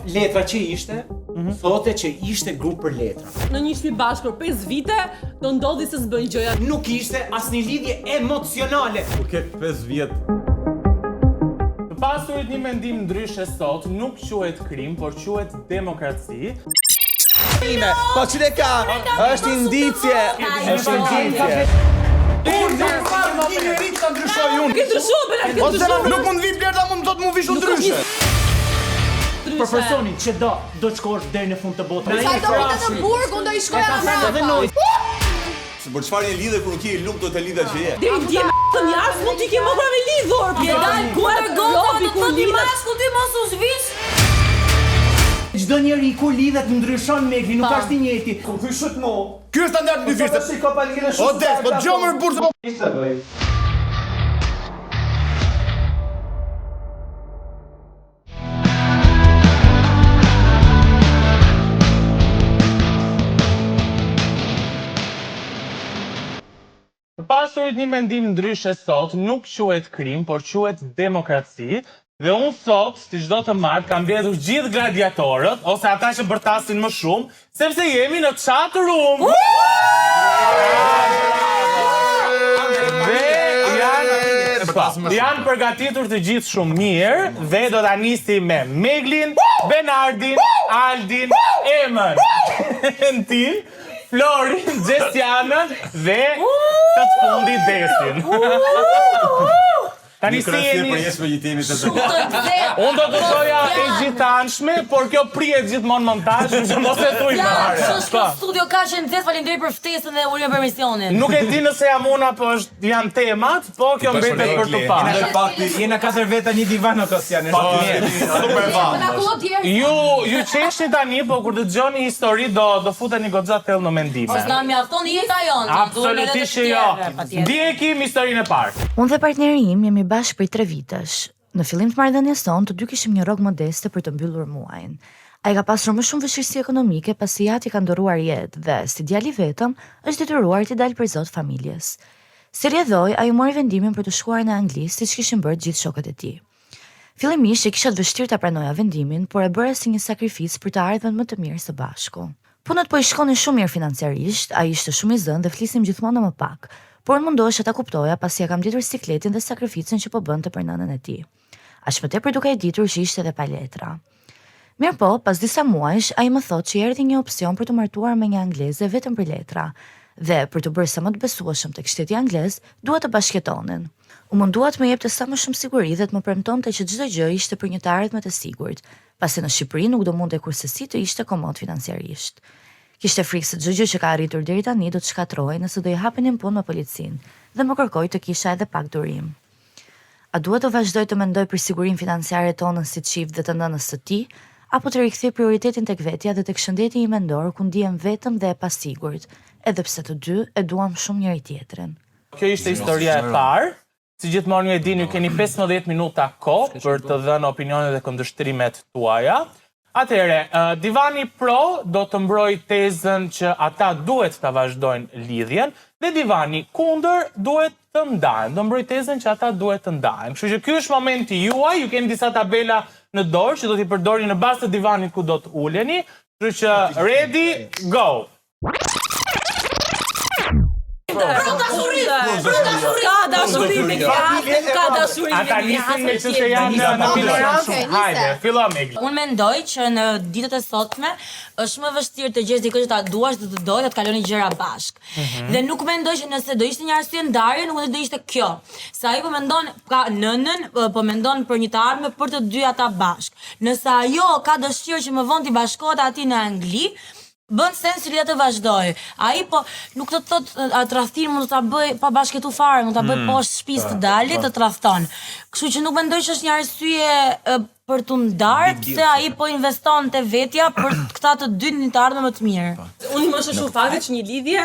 letra që ishte, thote që ishte grup për letra. Në një shtëpi bashkë për 5 vite, do ndodhi se s'bën gjëja. Nuk ishte asnjë lidhje emocionale. Kur ke 5 vjet. Të pasurit një mendim ndryshe sot nuk quhet krim, por quhet demokraci. Po çile ka, është indicje. Është indicje. Unë nuk farë një njëri që të ndryshoj unë. Ke ndryshuar, Bela, ke ndryshuar. Nuk mund vi Blerta, mund të më vishu ndryshe. Për personin që do të shkosh deri në fund të botës. Sa do vitet në burg, unë do i shkoja në Por çfarë një lidhje kur nuk je i lumtur të lidha që je? Deri dje të njarës mund t'i ke më prave lidhur. Pjedal, kuar gota do të thotë mashkull ti mos u zhvish. Çdo njeri kur lidhet ndryshon Megli, nuk është i njëjti. Ky shut mo. Ky është standard mbi fishte. O des, po gjomër burrë. Të pasurit një mendim ndryshe sot nuk quhet krim, por quhet demokraci. Dhe unë sot, si çdo të martë, kam mbledhur gjithë gladiatorët, ose ata që bërtasin më shumë, sepse jemi në chat room. Dhe janë përgatitur të gjithë shumë mirë, dhe do ta nisim me Meglin, Benardin, Aldin, Emën, Entin, Florin, Gjestianën dhe të të fundit Desin. Tani si jemi... Unë do të thoja e gjithanshme, por kjo prihet gjithmonë montazh, që mos e thuj më fare. Ç'është studio ka qenë nxehtë, faleminderit për ftesën dhe urim për misionin. Nuk e di nëse jam unë apo janë temat, po kjo mbetet për të parë. Në fakti Jena 4 veta një divan ose janë. super vam. Ju qeshni tani, po kur dëgjoni histori do futeni goxha thellë në mendime. Mos na mjafton jeta jonë. Absolutisht që jo. Ndjekim historinë e parë. Unë dhe partneri im jemi bashkë për 3 vitesh. Në fillim të marrëdhënies tonë, të dy kishim një rrogë modeste për të mbyllur muajin. Ai ka pasur më shumë vështirësi ekonomike pasi jati ka ndëruar jetë dhe, si djali vetëm, është detyruar të dalë për zot familjes. Si rrjedhoi, ai mori vendimin për të shkuar në Angli, siç kishin bërë gjithë shokët e tij. Fillimisht e kisha të vështirë ta pranoja vendimin, por e bëra si një sakrificë për të ardhmen më të mirë së bashku. Punët po i shkonin shumë mirë financiarisht, ai ishte shumë i zënë dhe flisim gjithmonë më pak. Por mundohesha ta kuptoja pasi ja kam ditur sikletin dhe sakrificën që po bënte për nënën e tij. Aq më tepër duke e ditur që ishte edhe pa letra. Mirë po, pas disa muajsh, ai më thotë që erdhi një opsion për të martuar me një angleze vetëm për letra, dhe për të bërë sa më të besueshëm tek shteti anglez, dua të bashkëjetonin. U mundua të më jepte sa më shumë siguri dhe të më premtonte që çdo gjë ishte për një të ardhme të sigurt, pasi në Shqipëri nuk do mundej kurrësi të ishte komod financiarisht. Kishte frikë se çdo gjë që ka arritur deri tani do të shkatërrohej nëse do i hapenin punë me policinë dhe më kërkoi të kisha edhe pak durim. A duhet të vazhdoj të mendoj për sigurinë financiare tonën si çift dhe të nënës së tij, apo të rikthej prioritetin tek vetja dhe tek shëndeti im mendor ku ndihem vetëm dhe e pasigurt, edhe pse të dy e duam shumë njëri tjetrin. Kjo ishte historia e parë. Si gjithmonë ju e dini, ju keni 15 minuta kohë për të dhënë opinionet dhe kundërshtrimet tuaja. Atëhere, Divani Pro do të mbrojë tezën që ata duhet të vazhdojnë lidhjen dhe Divani Kundër duhet të ndahen. Do mbrojë tezën që ata duhet të ndahen. Kështu që ky është momenti juaj, ju keni disa tabela në dorë që do t'i përdorni në bazë të divanit ku do të uleni. Kështu që ready, go. Ka dashuri, ka dashuri. Ata nisin me që janë në filon. Hajde, fillo Megli. Unë mendoj që në ditët e sotme është më vështirë të gjesh dikë që ta duash dhe të dojë dhe të kaloni gjëra bashk. Dhe nuk mendoj që nëse do ishte një arsye ndarje, nuk do ishte kjo. Sa ai po mendon ka nënën, po mendon për një të ardhme për të dy ata bashk. Nëse ajo ka dëshirë që më vonë të bashkohet aty në Angli, bën sens që lidhja të vazhdoj. Ai po nuk do të thotë atë tradhtin mund ta bëj pa bashkëtu fare, mund ta bëj poshtë shtëpisë të dalit të tradhton. Kështu që nuk mendoj që është një arsye për të ndarë, pse ai po investon te vetja për këta të dy në të ardhmen më të mirë. Unë më shoh shumë fakti që një lidhje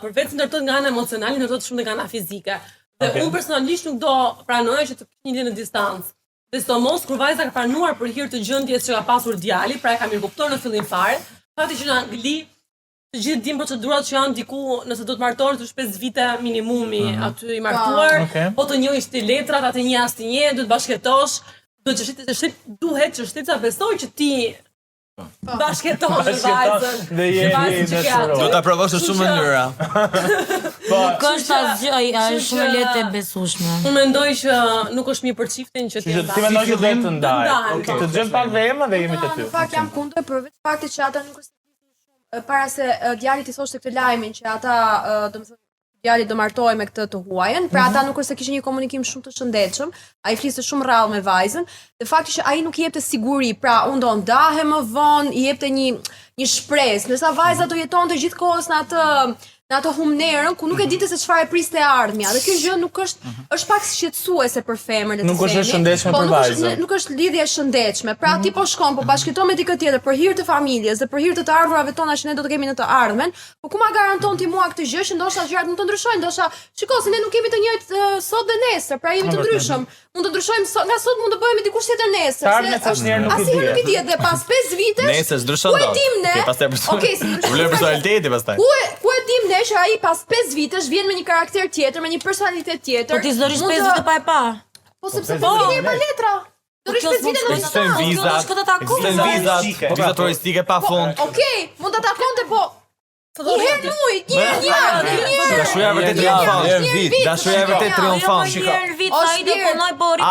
përveç ndërtohet nga ana emocionale, ndërtohet shumë nga ana fizike. Dhe unë personalisht nuk do pranoja që të kesh një lidhje në distancë. Dhe sidomos kur vajza ka pranuar për hir të gjendjes që ka pasur djali, pra e ka mirëkuptuar në fillim fare. Fakti që në Angli të gjithë dim procedurat që janë diku nëse do të martohesh është 5 vite minimumi aty i martuar, po të njohësh ti letrat, atë një as ti një, duhet bashkëtosh. duhet që shtetësa besoj që ti bashketon me vajzën. Dhe jeni në Do ta provosh në shumë mënyra. Nuk është asgjë, është shumë e lehtë e besueshme. Unë mendoj që nuk është mirë për çiftin që Ti mendoj që duhet të ndajë. Të djem pak dhe emën dhe jemi te ty. Në fakt jam kundër përveç faktit që ata nuk është para se djalit i thoshte këtë lajmin që ata domethënë djali do martohej me këtë të huajën, pra ata nuk është se kishin një komunikim shumë të shëndetshëm, ai fliste shumë rrallë me vajzën, dhe fakti që ai nuk i jepte siguri, pra unë do ndahe më vonë, i jepte një shpresë, ndërsa vajza do jetonte gjithkohës në atë humnerën ku nuk e dinte se çfarë e priste ardhmja. Dhe kjo gjë nuk është pak shqetësuese për femrën, Nuk është e shëndetshme për vajzën. Nuk është lidhje e shëndetshme. Pra ti po shkon, po bashkëton me dikë tjetër për hir të familjes dhe për hir të të ardhurave tona që ne do të kemi në të ardhmen, po ku ma garanton ti mua këtë gjë që ndoshta gjërat mund të ndryshojnë, ndoshta shiko se ne nuk kemi të njëjtë sot dhe nesër, pra jemi të ndryshëm. Mund të ndryshojmë nga sot mund të bëhemi dikush tjetër nesër. Asnjëherë nuk i dihet dhe pas 5 vitesh. Nesër ndryshon dot. Okej, problem personaliteti pastaj. Ku e dim ne që ai pas 5 vitesh vjen me një karakter tjetër, me një personalitet tjetër. Po ti s'do rish 5 vite pa e pa. Po sepse po vjen pa letra. Do rish 5 vite në Viza turistike pa fund. Okej, mund ta takonte po. Një Dashuria vërtet triumfon. Dashuria vërtet triumfon. Një vit ai do punoj po ti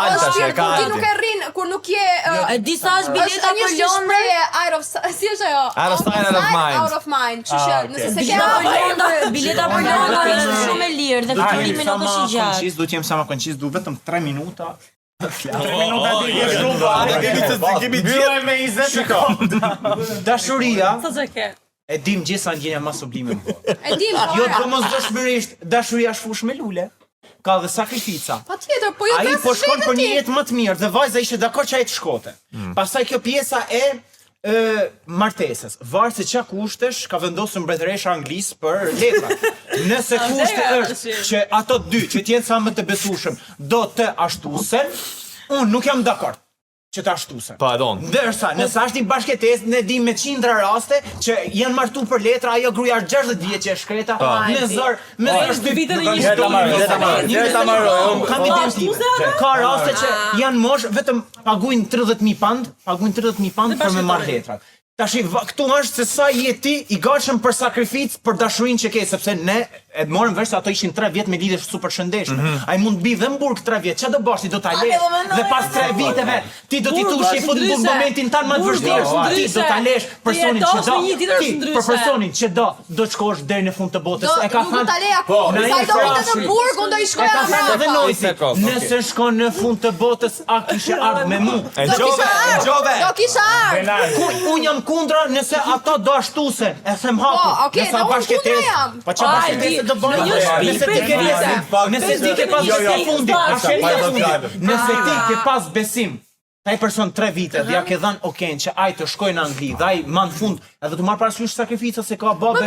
nuk e rrin kur nuk je e di sa është bileta për Londër out of si është ajo? Out of sight, out of mind. Kështu që nëse se ke bileta për Londër është shumë e lirë dhe fitimi nuk është i gjatë. Do të jem sa më koncis, du vetëm 3 minuta. 3 minuta ti je shumë Kemi me 20 sekondë. Dashuria. Sa çe ke? E dim gjithë sa ndjenja më sublime më bërë. E dim. Jo domosdoshmërisht, dashuria është fushë me lule. Ka dhe sakrifica. Patjetër, po jo ai po shkon për një jetë më të mirë dhe vajza ishte dakord që ai të shkote. Pastaj kjo pjesa e martesës. Varet se çka kushtesh ka vendosur mbretëresha anglisë për letrat. Nëse kushti është që ato dy që të jenë sa më të besueshëm do të ashtusen, unë nuk jam dakord që ta ashtusen. Po e don. Ndërsa nëse është një bashkëtesë, ne dim me qindra raste që janë martuar për letra, ajo gruaja 60 vjeç që e shkreta, me zor 2 vite në një Ka raste që janë mosh vetëm paguajnë 30.000 pound për me marrë letrat. Tash këtu është se sa je ti i gatshëm për sakrificë, për dashurinë që ke, sepse ne e morëm vesh se ato ishin 3 vjet me lidhje super shëndetshme. Ai mund bi dhe në burg 3 vjet. Çfarë do bash ti do ta lesh? Dhe pas 3 viteve ti do t'i tush i fut në momentin tan më të vështirë. Ti do ta lesh personin që do. Ti për personin që do të shkosh deri në fund të botës. E ka thënë. Do ta leja ku? Sa do të në burg, unë do i shkoja atë. Nëse shkon në fund të botës, a kishe ardhur me mua? Do kisha ardhur. Unë jam kundra nëse ato do ashtusen, e them hapur. Nëse bashkëtesë. Po çfarë bashkëtesë do bëjmë? Nëse ti ke pas besim, ai person 3 vite dhe ja ke dhënë oken që ai të shkojë në Angli, dhe ai më në fund edhe të marr parasysh sakrifica se ka baba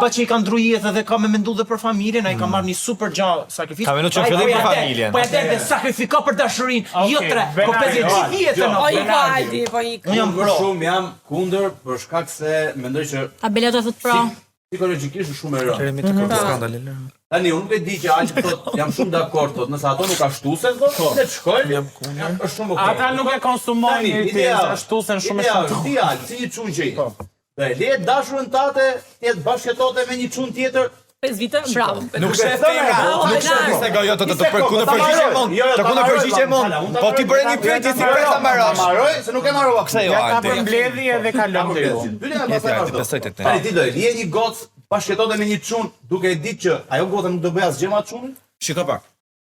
që i ka ndruar jetën dhe ka më menduar dhe për familjen, ai ka marrë një super gjallë sakrificë. Ka menuar që fillim për familjen. Po atë sakrifiko për dashurinë, jo 3, po 50 jetën. Unë jam kundër për shkak se mendoj që tabela do thot pro. Psikologjikisht është shumë e rëndë. Tani unë nuk e di që ai thotë jam shumë dakord thotë, nëse ato nuk ashtusen thotë, le të shkojnë. Është shumë okay. Ata nuk e konsumojnë ti, ashtusen shumë shumë. Ideal, si një çun që i. Dhe le dashurën tate të jetë bashkëtote me një çun tjetër. 5 vite, bravo. Nuk shef femra, nuk shef se gojo të kundër përgjigjem. Të kundër përgjigjem. Po ti bëre një pyetje si për ta mbarosh. Mbaroj se nuk e marrova. Pse jo? Ja ka përmbledhje dhe kalon deri. Ti besoj tek ne. Tani ti do e lije një gocë bashkëtote me një çun duke e ditë që ajo gota nuk do bëj asgjë me atë çunin? Shiko pak.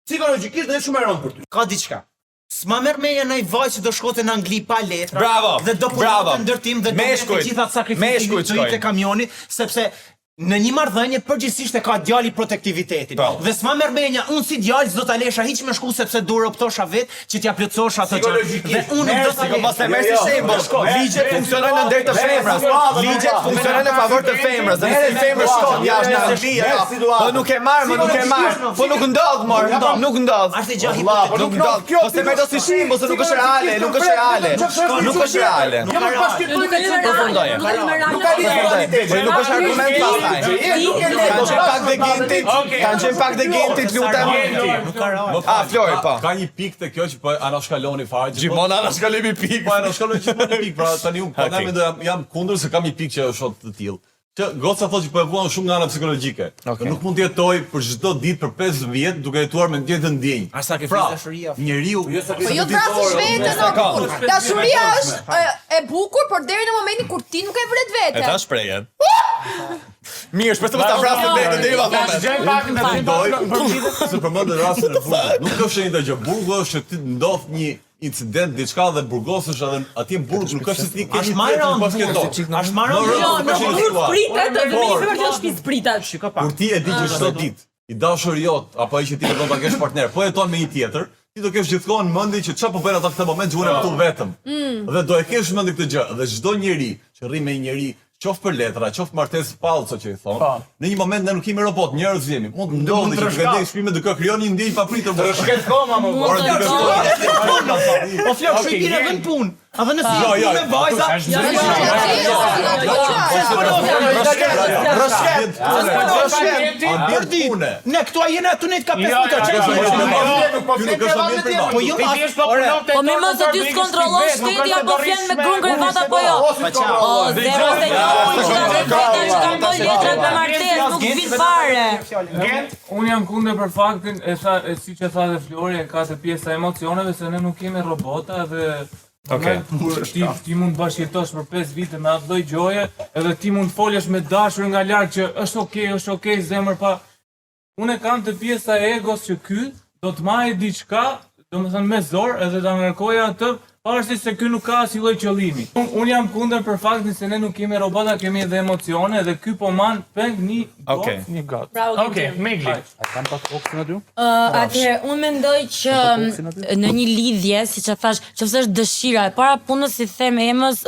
Psikologjikisht do të shumë e rëndë për ty. Ka diçka. S'ma merr meja ndaj vajzë që do shkote në Angli pa letra. Bravo. Dhe do punonte ndërtim dhe do të gjitha sakrificë të kamionit, sepse në një marrëdhënie përgjithsisht e ka djali protektivitetin. Dhe s'ma merr menja, unë si djalë s'do ta lesha hiç më shku sepse do rrobtosha vet që t'ja plotësosha ato gjë. Dhe unë nuk do ta lesh. Mos e merr si shembull. Ligjet funksionojnë ndër të femrës. Ligjet funksionojnë në favor të femrës. Dhe nëse femra shkon jashtë në Angli, po nuk e marr, po nuk ndodh mor, nuk ndodh. Është gjë hipotetike. Nuk ndodh. Po se merr do si shembull, se nuk është reale, nuk është reale. Nuk është reale. Nuk ka lidhje me Nuk është argument. Kanë qenë pak dhe gentit, lutem. Flori, po. Ka një pikë të kjo që po anashkaloni fare. Gjithmonë anashkalimi pikë. Po anashkaloni gjithmonë pikë, pra tani unë po jam kundër se kam një pikë që është të tillë. Që goca thotë që po e vuan shumë nga ana psikologjike. Nuk mund të jetoj për çdo ditë për 5 vjet duke jetuar me ndjenjë të ndjenjë. A sakrifisë dashuria? Njeriu Po jo trasësh veten apo. Dashuria është e bukur, por deri në momentin kur ti nuk e vret veten. E ta shprehjen. Mirë, shpresoj të vrasim veten deri se përmendën rastin e burgut. Nuk është një gjë. Burgu është që ti ndodh një incident diçka dhe burgosësh edhe atje në burg nuk është se ti ke një tjetër pas këto. Është marrë Në burg pritet, dhe me një vërtet shtëpi pritet. Kur ti e di që çdo ditë i dashur jot apo ai që ti do ta kesh partner, po jeton me një tjetër, ti do kesh gjithkohon mendje që çfarë po bën ata këtë moment që unë jam këtu vetëm. Dhe do e kesh mendje këtë gjë. Dhe çdo njeri që rri me një njeri qoftë për letra, qoftë martesë pallco që i thon. Në një moment ne nuk jemi robot, njerëz jemi. Mund të ndodhi që vendej shpimë të krijon një ndjenjë papritur. Shket koma më. Po flok shpirë edhe në punë. A dhe nësi me vajza... Ne, këtu a jene atë nejtë ka 5 minuta. Po mirë mos të ty s'kontrollon shteti apo fjen me grun krevata apo jo. O, zero se jo, që kanë bërë letrat me martesë, nuk vin fare. Unë jam kundër për faktin, si që tha dhe Flori, e ka të pjesa emocioneve, se ne nuk kemi robota dhe ti mund bashkëjetosh për 5 vite me atë lloj gjoje, edhe ti mund foljesh me dashur nga larg që është okay, zemër pa. Unë kam të pjesa e egos që ky do të marrë diçka, domethënë me zor, edhe ta ngarkojë atë, pavarësisht se ky nuk ka asnjë lloj qëllimi. Unë jam kundër për faktin se ne nuk kemi robota, kemi edhe emocione dhe ky po man peng një got. Okej, Megli. Atëherë, unë mendoj që në një lidhje, siç e thash, nëse është dëshira e para punës, si them Emës,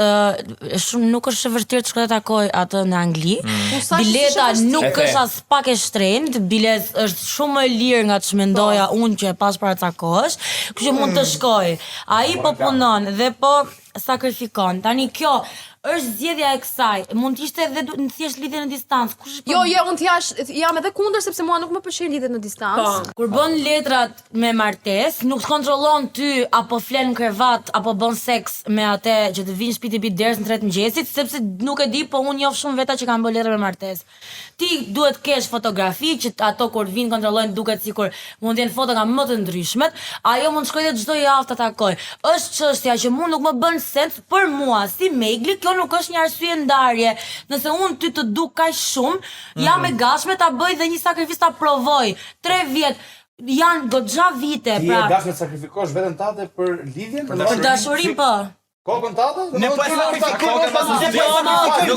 shumë nuk është e vërtetë të shkoj të takoj atë në Angli. Bileta nuk është as pak e shtrenjtë, bilet është shumë më lirë nga ç'mendoja unë që e pas para ca kohësh, kështu që mund të shkoj. Ai po punon dhe po sakrifikon. Tani kjo është zgjedhja e kësaj. Mund të ishte edhe në thjesht lidhje në distancë. Jo, unë jam edhe kundër sepse mua nuk më pëlqen lidhjet në distancë. Kur bën letrat me martesë, nuk të kontrollon ty apo flen në krevat apo bën seks me atë që të vinë shtëpi derës në 3 mëngjesit, sepse nuk e di, po unë njoh shumë veta që kanë bërë letra me martesë. Ti duhet kesh fotografi që ato kur vinë kontrollojnë duket sikur mund të jenë foto nga më të ndryshmet, ajo mund të shkojë çdo javë të takoj. Është çështja që mua nuk më bën sens për mua si Megli, kjo nuk është një arsye ndarje. Nëse unë ty të duk kaq shumë, jam e gatshme ta bëj dhe një sakrifis ta provoj. 3 vjet janë goxha vite, pra. Ti e dashme të sakrifikosh veten tate për lidhjen? Për dashurinë po. Kokën tate? Ne po e sakrifikosh pas nuk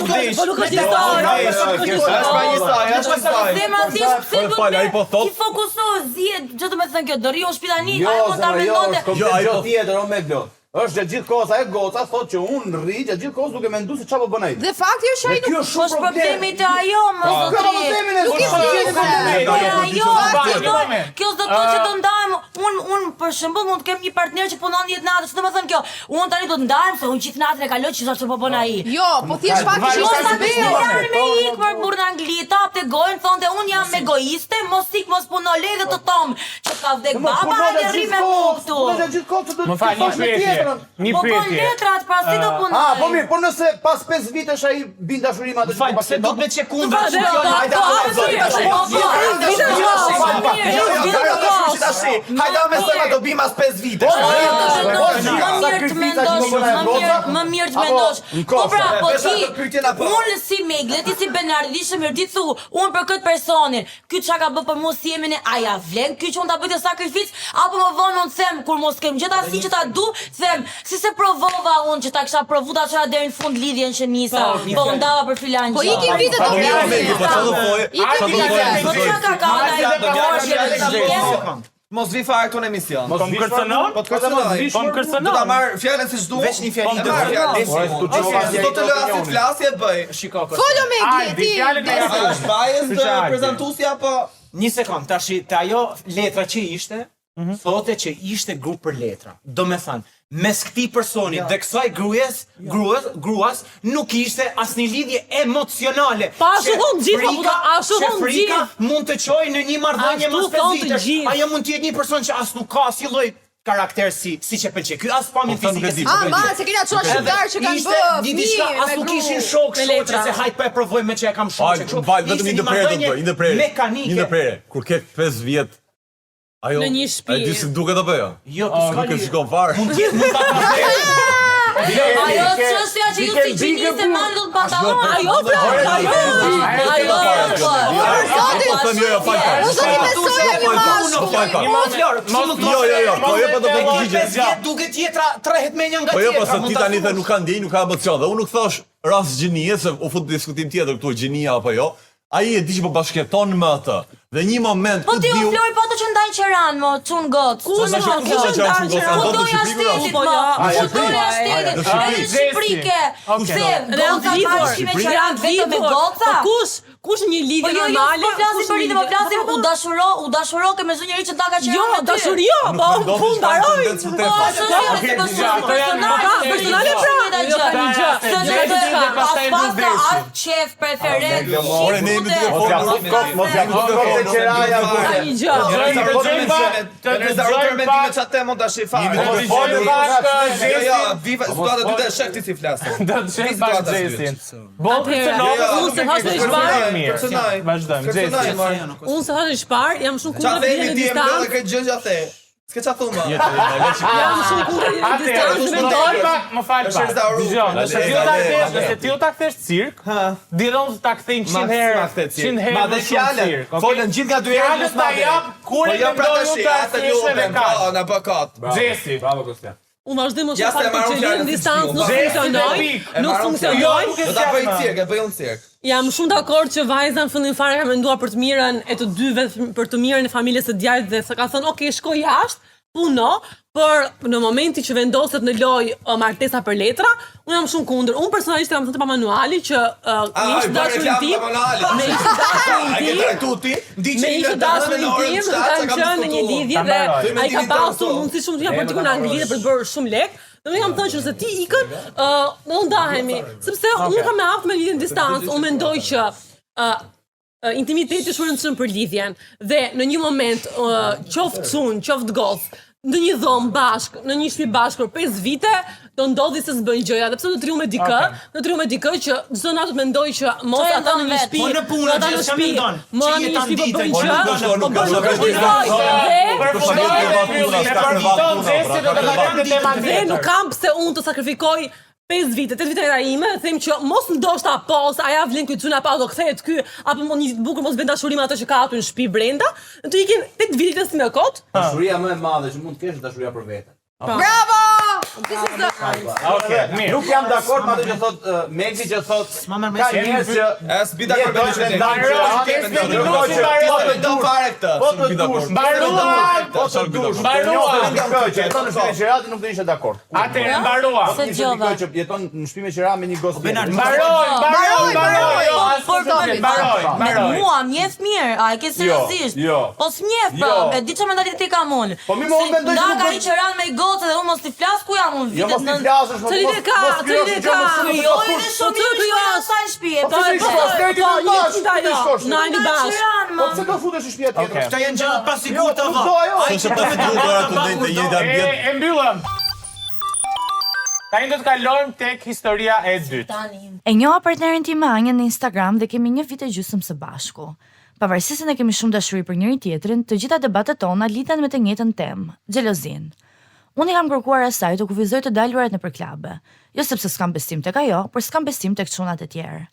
dish. Po nuk është histori. Është pa një histori, Ti fokusohu, zihet, çdo të më thënë kjo, do rriu në shtëpi ajo mund ta mendonte. Jo, tjetër, o Meglo. Është gjatë gjithë kohës, ajo goca thotë që unë rri gjatë gjithë kohës duke menduar se çfarë po bën ai. Dhe fakti është ai nuk është problemi te ajo, mos do të. Kjo do të thotë që do ndajmë. Unë për shembull mund të kem një partner që punon 10 natë, ç'do të them kjo. Unë tani do të ndajmë se unë gjithë natën e kaloj çfarë po bën ai. Jo, po thjesht fakti që është janë me ik për burrë në Angli, tapte gojën, thonte unë jam egoiste, mos ik mos puno lej dhe të tom. Që ka vdek baba, ai rri me mua këtu. Më fal, një pyetje. Po bën letrat, pra si do punoj? Po mirë, po nëse pas 5 vitesh ai bin dashuri me atë. Fal, pse do të çe kundër? Hajde me sa do bim as 5 vite. Më mirë të mendosh. Po pra, po ti, unë si Megli, ti si Bernardishe më ti thu, unë për këtë personin, ky çka ka bë për mua si jemi ne, a ja vlen ky që unë ta bëj të sakrificë, apo më vonë unë them kur mos kem gjeta si që ta du, them, si se provova unë që ta kisha provu ta çora deri në fund lidhjen që nisa, po u ndava për filan gjë. Po ikin vitet do mirë. Mos vi fare këtu në emision. Po më kërcënon? Po të kërcënon. Do ta marr fjalën siç duam. Veç një fjalë të marr. Do të lë asnjë flasje bëj. Shiko. Folë Megli, ti. Është bajës të prezantuesja apo një sekond, tash te ajo letra që ishte, thote që ishte grup për letra. Do me thënë, mes këtij personi dhe kësaj gruas nuk ishte asnjë lidhje emocionale. Pa ashtu thonë gjithë, ashtu thonë frika mund të çojë në një marrëdhënie Ashtu mas 5 thonë të vitesh. gjithë. Ajo mund të jetë një person që as nuk ka asnjë lloj karakter si që pëlqej. Ky as pamje fizike si Ah, ma, se kena çuar shqiptar që kanë bë diçka as nuk ishin shok shoqe se hajt po e provojmë që e kam shoqe. Vetëm një ndërprerje. Mekanike. Një ndërprerje. Kur ke 5 vjet ajo Në një shtëpi. Ai di si duket apo jo? Jo, Nuk e shikon fare. mund ta Ajo çështja që ju si gjiniste mandut pantallon, ajo duket tjetra trehet me një nga Po jo, tjetra. pastaj ti tani the nuk ka ndjenjë, nuk ka emocion. Dhe unë nuk thash rast gjinie se u fut diskutim tjetër këtu gjinia apo jo. Ai e di që po bashkëton me atë. Dhe një moment Po ti u Flori po të që ndajnë qeran, mo, çun gocë. Ku në Fudoja shtetit, mo. Fudoja shtetit. Në Shqipëri ke. Goca bashkime qeran vetëm me goca. Kush një lidhje normale? Po flasim për lidhje, po flasim u dashuro ke me zë njëri që ta ka qeran. Jo, dashurio, po pun mbaroj. Personale qef preferent. Ore ne jemi duke folur. Mos ja kuptoj se qeraja Vazhdojmë, Xhesi. Unë se hash shpar, jam shumë kundër lidhjes në distancë. S'ke qa thuma? Jam shumë kundër lidhjes në distancë. Mendoj Më fal pak. Dgjoj, nëse ti u ta kthesh cirk, diron ta kthejnë 100 herë. 100 herë. Ma dhe fjale, folën gjithë nga dy herë Fjalës ta jap kur e mendoj unë ta kthesh edhe ka. Në pakat. Xhesi. Bravo Kostian. Unë vazhdoj më shumë fakt që lidhja në distancë nuk funksionoi. Nuk funksionoi. Do ta bëj cirk, e bëj unë cirk. Jam shumë dakord që vajza në fillim fare ka menduar për të mirën e të dyve, për të mirën e familjes së djalit dhe sa ka thënë, "Ok, shko jashtë, puno", por në momentin që vendoset në lojë martesa për letra, unë jam shumë kundër. Unë personalisht kam thënë pa manuali që me ishte dashurin tim, me ishte dashurin tim, kanë qenë në një lidhje dhe ai ka pasur mundësi shumë të ja për të në Angli dhe për të bërë shumë lek. Dhe më kam thënë që nëse ti ikën, do ndahemi, sepse unë kam me aftë me lidhjen distancë, unë mendoj që intimiteti është shumë rëndësishëm për lidhjen dhe në një moment qoftë çun, qoftë gocë, në një dhomë bashk, në një shtëpi bashk për 5 vite, do ndodhi se s'bën gjëja, dhe pse do të rriu me dikë, që çdo natë mendoj që mos ata në një shtëpi, ata në shtëpi, më në një shtëpi po bëjnë gjë, dhe nuk kam pse unë të sakrifikoj 5 vite, 8 vite era ime, them që mos ndoshta po, ose aja vlen ky çuna pa do kthehet ky, apo një bukur mos bën dashuri me atë që ka aty në shtëpi brenda, të ikin 8 vite si me kot. Dashuria më e madhe që mund të kesh dashuria për veten. Bravo! Mirë. Nuk jam dakord me atë që thot Megzi që thot ka njerëz që As bi dakord me do fare këtë. Qerati nuk do ishte dakord. Atëherë mbaruam. Se djova. Që jeton në shtëpi me qera me një gocë. Mbaroj. Mua mjef mirë, a e ke seriozisht? Po s'mjef po, e di çfarë mentaliteti kam unë. Po mi më unë mendoj që ka një qeran me gocë dhe unë mos t'i flas ku jam unë Jo vitet mos t'i flasësh, Cili e ka? Jo, edhe shumë mirë shkoj sa në shtëpi. Po pse shkosh deri në bash? Na një bash. Po pse do futesh në shtëpi tjetër? Këta janë gjëra pa sigurt apo? Ai që po të duhet ato në njëjtë ambient. E mbyllëm. Tani do të kalojmë tek historia e dytë. E njoha partnerin tim me Anjen në Instagram dhe kemi 1 vit e gjysmë së bashku. Pavarësisht se ne kemi shumë dashuri për njëri tjetrin, të gjitha debatet tona lidhen me të njëjtën temë, xhelozin. Unë i kam kërkuar asaj të kufizoj të daluaret nëpër klabe, jo sepse s'kam besim tek ajo, por s'kam besim tek çunat e tjerë.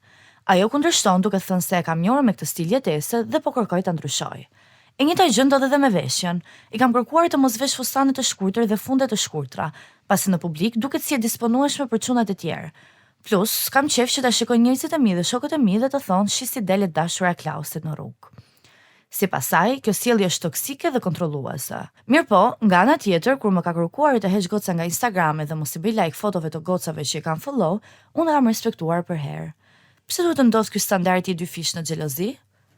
Ajo kundërshton duke thënë se e kam njohur me këtë stil jetese dhe po kërkoj ta ndryshoj. E njëjta gjë ndodhet edhe me veshjen. I kam kërkuar të mos vesh fustane të shkurtër dhe funde të shkurtra, pasi në publik duket si e disponueshme për çunat e tjerë. Plus, kam qef që ta shikoj njerëzit e mi dhe shokët e mi dhe të thonë shi si delet dashura e Klausit në rrugë. Si pasaj, kjo sjellje është toksike dhe kontrolluese. Mirë po, nga ana tjetër, kur më ka kërkuar të heq goca nga Instagrami dhe mos i bëj like fotove të gocave që i kam follow, unë kam respektuar për herë. Pse duhet të ndodh ky standardi i dy fish në xhelozi?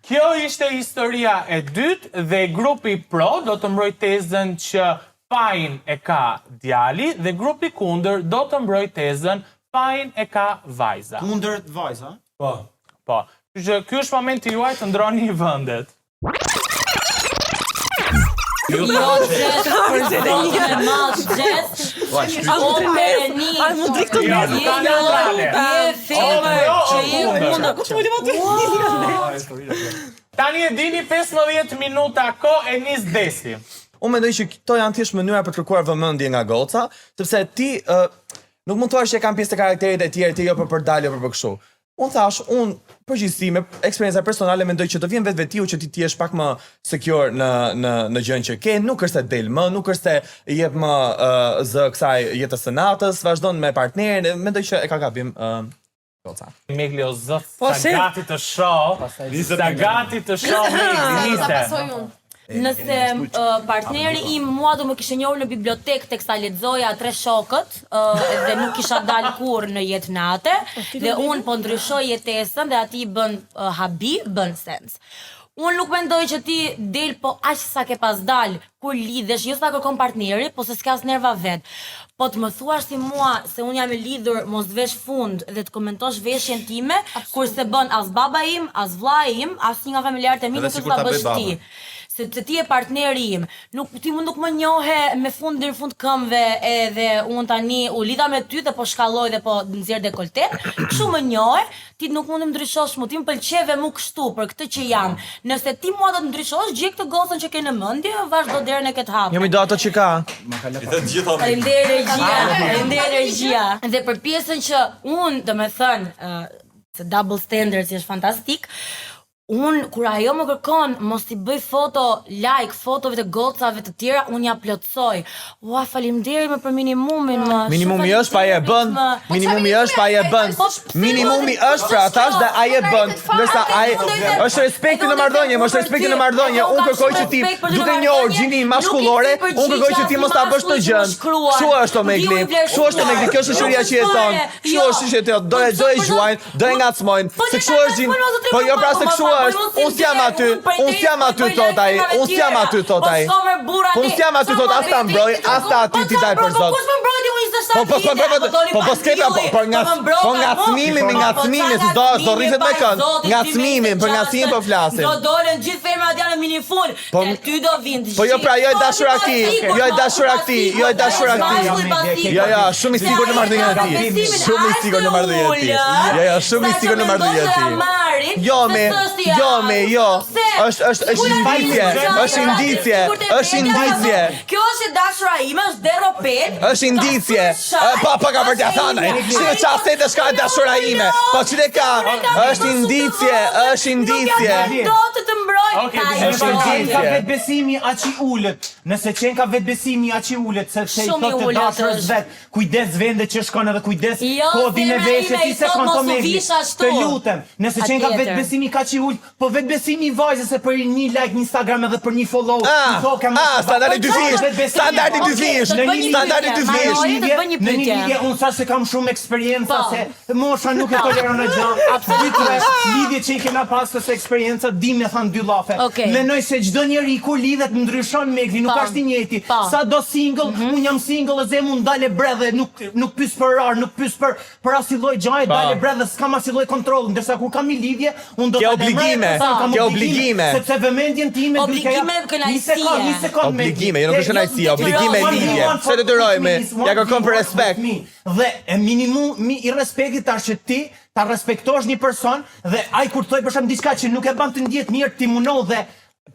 Kjo ishte historia e dytë dhe grupi Pro do të mbroj tezën që fajin e ka djali dhe grupi kundër do të mbroj tezën fajin e ka vajza. Kundër vajza? Po. Po. Ky është momenti juaj të ndroni vendet. Jo, Gjes, për zërin e madh, Gjes. O Pereni. Ai mund drejt të ndërë. Je femër që je mund. Tani e dini 15 minuta ko e nis desi. Unë mendoj që këto janë thjesht mënyra për të kërkuar vëmendje nga goca, sepse ti nuk mund të thuash që kanë pjesë të karakterit e tjerë ti jo për dalë jo për kështu. Unë thash, përgjithësi me eksperjenca personale mendoj që të vjen vetvetiu që ti jesh pak më secure në gjën që ke, nuk është se del më, nuk është se jep më zë kësaj jetës së natës, vazhdon me partnerin, mendoj që e ka gabim goca. Megli o zot, sa gati të shoh, sa gati të shoh Megli. Nëse partneri im mua do më kishte njohur në bibliotekë teksa lexoja 3 shokët dhe nuk kisha dalë kurrë në jetë nate dhe unë po ndryshoj jetesën dhe ati bën habi, bën sens. Unë nuk mendoj që ti del po aq sa ke pas dal kur lidhesh, jo sa kërkon partneri, po se s'ka as nerva vet. Po të më thuash si mua se unë jam e lidhur mos vesh fund dhe të komentosh veshjen time, kurse bën as baba im, as vllai im, as një nga familjarët e mi nuk ta bësh ti. Sepse ti e partneri im, ti nuk më njohe me fund deri në fund këmbëve edhe unë tani u lidha me ty dhe po shkalloj dhe po nxjerr dekoltet, kështu më njohe, ti nuk mund të ndryshosh mua, ti më pëlqeve mu kështu për këtë që jam. Nëse ti mua do të ndryshosh, gjej këtë gocën që ke në mendje, vazhdo derën e këtë hap. Jemi do ato që ka. Energjia. Dhe për pjesën që unë, domethënë, se double standards është fantastik. Unë, kur ajo më kërkon, mos t'i bëj foto, like, fotove të gocave të tjera, unë ja plotsoj. Ua, faleminderit më për minimumin më. Minimumi është pa e bën. Minimumi është pa e bën. Minimumi është pra atash dhe ai e bën. Ndërsa ai është respekti në marrëdhënie, është respekti në marrëdhënie. Unë kërkoj që ti duke njohur gjinin maskullore, unë kërkoj që ti mos ta bësh të gjën. Kështu është Omegli. Kështu është Omegli, kjo është shoqëria që jeton. Kështu është që do e gjuajnë, do e ngacmojnë. Se kështu është gjin. Po jo pra se kështu unë s'jam aty thot ai, unë s'jam aty thot ai. Unë s'jam aty thot as ta mbroj, as ta aty ti daj për zot. Po sketa, po ngacmimin, se do rriset me kënd. Ngacmimin, për ngacmimin po flasim. Do dolen gjithë femra atje në minifun, e ty do vind. Po jo pra, jo e dashura këti, Jo, shumë i sigurt në marrëdhënien e tij. Shumë i sigurt në marrëdhënien e tij. Jo, shumë i sigurt në marrëdhënien e tij. Jo, është indicje. Kjo është dashura ime, është deropet. Është indicje. Pa ka për t'ja thënë. Shikoj çfarë të shka dashura ime. Po çile ka. Është indicje. Do të mbroj. Nëse qenë ka vetbesimi aq i ulët, nëse qenë ka vetbesimi aq i ulët, sepse i thotë të dashurës vet, kujdes vendet që shkon edhe kujdes kodin e veshjes si se kontomegi. Të lutem, nëse qenë ka vetbesimi kaq i ulët, po vetbesimi i vajzës se për një like në Instagram edhe për një follow, standardi dy fish. Në një lidhje unë sa se kam shumë eksperjenca se mosha nuk e toleron në gjë. Lidhje që i kena pas kësë eksperjenca, dim me thanë dy lafe. Menoj se çdo njeri kur lidhet ndryshon Megli, nuk është i njëjti. Sa do single, unë jam single dhe mu ndale bre dhe nuk pys për rar, nuk pys për asnjë lloj gjaje, dale bre dhe s'kam asnjë lloj kontroll, ndërsa kur kam një lidhje, unë do të obligime. Sepse vëmendjen time një sekond. Obligime, jo nuk është kënaqësi, obligime lidhje. Se detyrojmë, ja kërkon për respekt. Dhe minimumi i respektit është që ti ta respektosh një person dhe ai kur thoj për shemb diçka që nuk e bën të ndjet mirë ti mundo dhe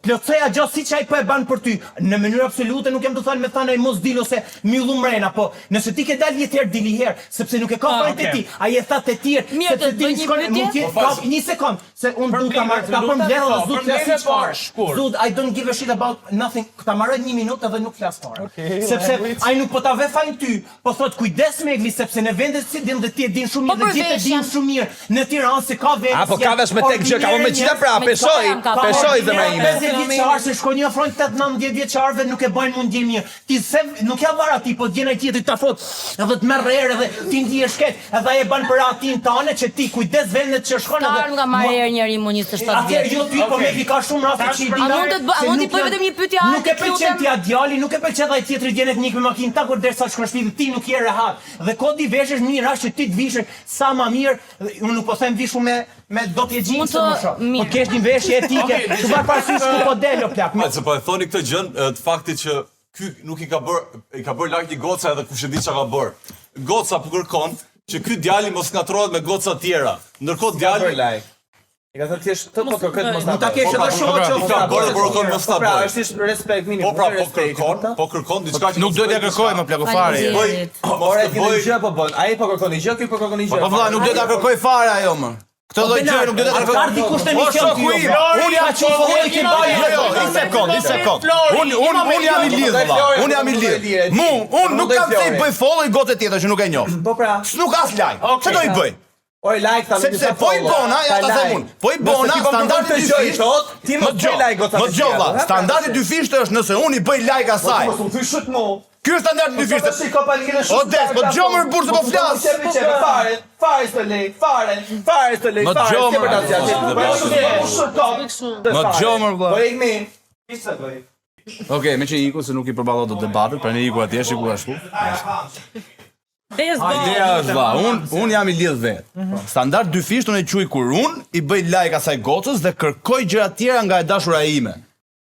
plotësoja gjatë siç ai po e bën për ty. Në mënyrë absolute nuk jam të thënë me thënë ai mos dil ose myllu mrena, po nëse ti ke dalë një herë dili herë, sepse nuk e ka fajin te ti. Ai e tha te tjerë, sepse ti shkon mund të një sekond, se unë du ta marr, ta pun vlerë dhe zut flas fare. Zut, I don't give a shit about nothing. Ta marrë një minutë edhe nuk flas fare. Sepse ai nuk po ta ve fajin ty, po thot kujdes Megli sepse në vendet si din dhe ti e din shumë mirë dhe gjithë e din shumë mirë. Në Tiranë se ka vende. Apo ka vesh me tek gjë, ka me çita pra, peshoj zemra ime. Vjeçar se shkon një afrojnë 8-19 vjeçarve nuk e bajnë mundje mirë. Ti se nuk ja vara ti, po djena i tjetrit ta fot edhe të merr erë edhe ti ndihesh shket, edhe ai e bën për atin tane që ti kujdes vendet që shkon edhe. Nga marrë njeri më 27 Atëherë vjeç. jo ty, po me ka shumë raste që i di. A mund t'i bëj vetëm një pyetje Nuk e pëlqen ti djali, nuk e pëlqen ai tjetri gjenet nik me makinë ta kur derisa shkon në shtëpi ti nuk je rehat. Dhe kodi veshësh mirë as që ti të vishësh sa më mirë. Unë nuk po them vishu me dopje xhinsë më shumë. Po kesh një veshje etike, të marr parasysh ku po del o plak. Se po e thoni këtë gjën, të faktit që ky nuk i ka bër like një goca edhe kush e di çka ka bër. Goca po kërkon që ky djali mos ngatrohet me goca tjera. Ndërkohë djali I ka thënë thjesht të po kërkon mos ta Ta kesh edhe shoqë. i ka bërë por kërkon mos ta Pra, bëj. është respekt minimum. Po kërkon diçka që Nuk duhet ja kërkoj më plako fare. Ora ti një gjë po bën. Ai po kërkon një gjë, ky po kërkon një gjë. Po vëlla, nuk duhet ta kërkoj fare ajo më. Këtë lloj gjë nuk duhet ta kërkoj. Arti kushte emision ti. Unë jam çfarë që bëj. Jo, një sekond. Unë jam i lidh vëlla. Unë jam i lidh. Unë nuk kam se i bëj follow i gotë tjetër që nuk e njoh. Po pra. S'nuk as like. Ç'do i bëj? Oj like ta. Sepse po i bona, ja ta them unë. Po i bona standardi dy fish. Ti më bëj like goca. Më gjova. Standardi dy fish është nëse unë i bëj like asaj. Mos u thy shut mo. Ky është standardi dy fish. Si ka paligë shumë. O des, po gjomër burrë po flas. Fare të lej, fare të lej. Më gjomër. Më gjomër vëlla. Po ikmi. Pisa do ik. Okej, me që iku se nuk i përballot do debatet, pra ne iku atje, shiku ashtu. Ideja është vëlla, unë jam i lidh vet. Standard dy fish unë e quaj kur unë i bëj like asaj gocës dhe kërkoj gjëra tjera nga e dashura ime.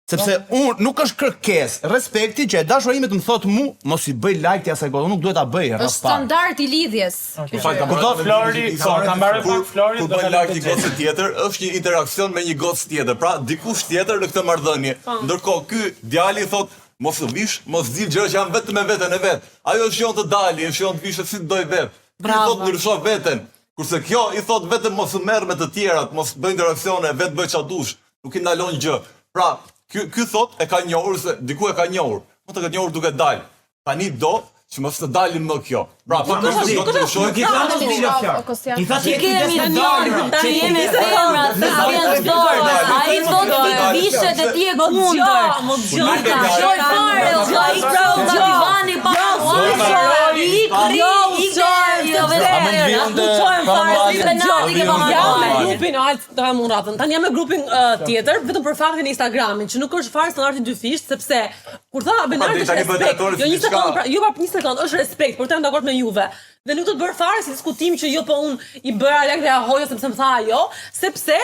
Sepse unë nuk është kërkesë, respekti që e dashura ime të më thotë mu mos i bëj like ti asaj gocës, nuk duhet ta bëj rreth. Është standard i lidhjes. Kupton Flori, ka mbarë pak Flori do të like një gocë tjetër, është një interaksion me një gocë tjetër. Pra dikush tjetër në këtë marrëdhënie. Ndërkohë ky djali thotë mos u vish, mos di gjëra që janë vetëm me veten e vet. Ajo shion të dali, shion të vishë si doj vet. Ai thotë ndryshon veten. Kurse kjo i thotë vetëm mos u merr me të tjerat, mos bëj interaksione, vetë bëj çfarë dush. Nuk i ndalon gjë. Pra, ky thotë e ka njohur se diku e ka njohur. Mund të ketë njohur duke dal. Tani do që mos të dalim më kjo. Pra, po do të ndryshoj. Ti thash ti jo fjalë. Ti thash ti kemi dalë, ti jemi femra, se vjen dorë. Ai thotë vishet e ti e kundër. Mos gjota. Shoj fare, ai pro divani pa. Tani jam me grupin tjetër, vetëm për faktin e Instagramit, që nuk është fare standardi dy fish, sepse kur tha Benardi është respekt, jo një sekond, jo pa një sekond, është respekt, por të jam dakord me juve. Dhe nuk do të bërë fare si diskutim që jo po unë i bëra like dhe ahojo sepse më tha ajo, sepse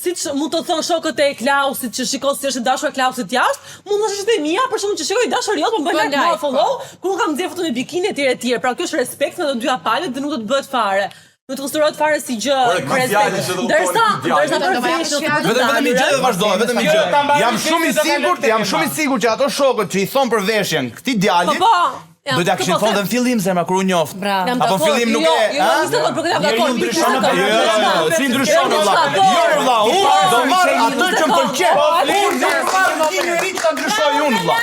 siç mund të thonë shokët e Klausit që shikon si është dashur e Klausit jashtë, mund të është e mia, për shkakun që shikoj dashuriot po bën like më follow, kur kam nxjerr foto me bikini etj. Pra kjo është respekt në të dyja palët dhe nuk do të bëhet fare. Nuk të konsiderohet fare si gjë respekt. Ndërsa vetëm një gjë dhe vazhdoj, vetëm një gjë. Jam shumë i sigurt që ato shokët që i thon për veshjen këtij djali do t'ja kishin thonë në fillim zemra kur u njoft. Apo në fillim nuk e, Jo, nisë për këtë dakord. Si ndryshon vëlla. Jo vëlla, unë do marr atë që më pëlqen. Unë do marr një njerëz që ndryshoj unë vëlla.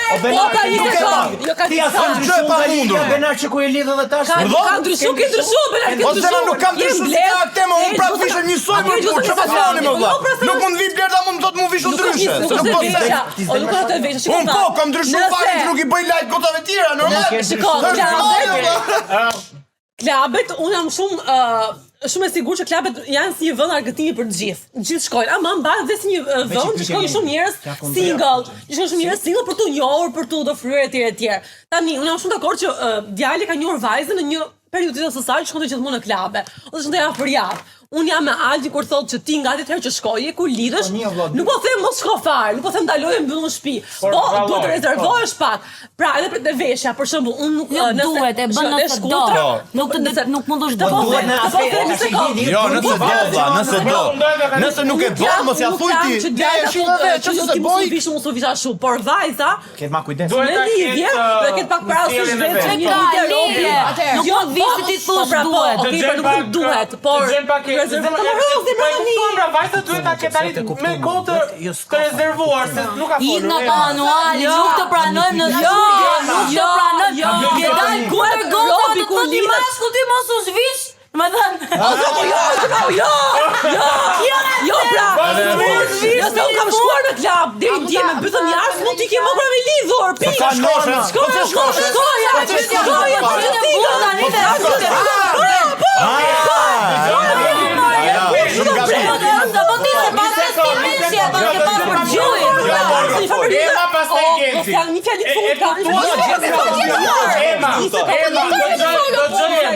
Ti ja thon gjë pa mundur. Benar që ku e lidh edhe tash. Ka ndryshuar, ke ndryshuar, Benar, ke ndryshuar. Ose nuk kam ndryshuar atë temë, unë prapë visha një soi më kur çfarë thoni më vëlla. Nuk mund vi blerda më thotë mu vishu ndryshe. Nuk ka të vesh. Unë po kam ndryshuar fare që nuk i bëj like gotave tjera, normal. Klabet, unë jam shumë e sigurt që klabet janë si një vend argëtimi për të gjithë. Gjithë shkojnë, ama mbahet dhe si një vend që shkojnë shumë njerëz single për të njohur, për të ofruar etj. Tani, unë jam shumë dakord që djali ka njohur vajzën në një periudhë të saj që shkonte gjithmonë në klabe, ose shkonte javë për javë. Unë jam me Aldi kur thotë që ti gati të herë që shkoje, kur lidhesh, nuk po them mos shko fare, nuk po them ndaloje mbyllën shtëpi. Po duhet të rezervohesh pak. Pra edhe për të veshja, për shembull, unë nuk duhet e bën nëse do. Nuk mundosh të bëj. Jo, nëse do valla, nëse do. Nëse nuk e bën, mos ja thuj ti. Çfarë se bëj? Ti mos u visha ashtu, por vajza, ke ma kujdes. Në lidhje, do ketë pak parasysh vetë një lidhje. Nuk do visi ti thosh duhet. Okej, por nuk duhet, por vajta duhet ta ketë arritur me kohë të rezervuar se nuk ka folur. Ina manuali, nuk të pranojmë në studje, nuk të pranojmë. Je dal kundër gota të thotë mashkull ti mos u zhvish. Më thënë. Jo, pra. Nëse unë kam shkuar në klab, deri dje me bythën jashtë, nuk t'i ke më pra me lidhur. Ka shkoja. Alessia, një fjalë të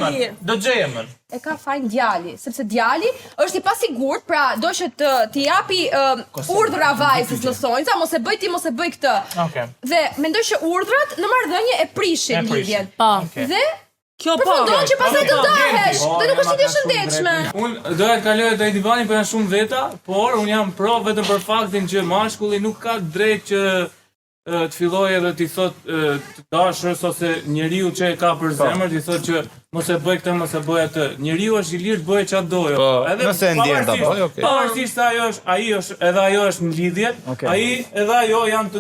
fundit. Do gjej emër. E ka fajin djali, sepse djali është i pasigurt, pra do që t'i japi urdhra vajzës në sonjca, mos e bëj ti, mos e bëj këtë. Okej. Dhe mendoj që urdhrat në marrëdhënie e prishin lidhjen. Dhe Kjo po. përfundon që pastaj të ndahesh, dhe nuk është ide e shëndetshme. Unë doja të kaloj te divani për janë shumë veta, por unë jam pro vetëm për faktin që mashkulli nuk ka drejt që të fillojë edhe t'i thot të dashurës ose njeriu që e ka për zemër, t'i thot që mos e bëj këtë, mos e bëj atë. Njeriu është i lirë të bëjë çfarë dojë. Po, nëse e ndjen ta bëj, okay. Pavarësisht se edhe ajo është në lidhje, ai edhe ajo janë të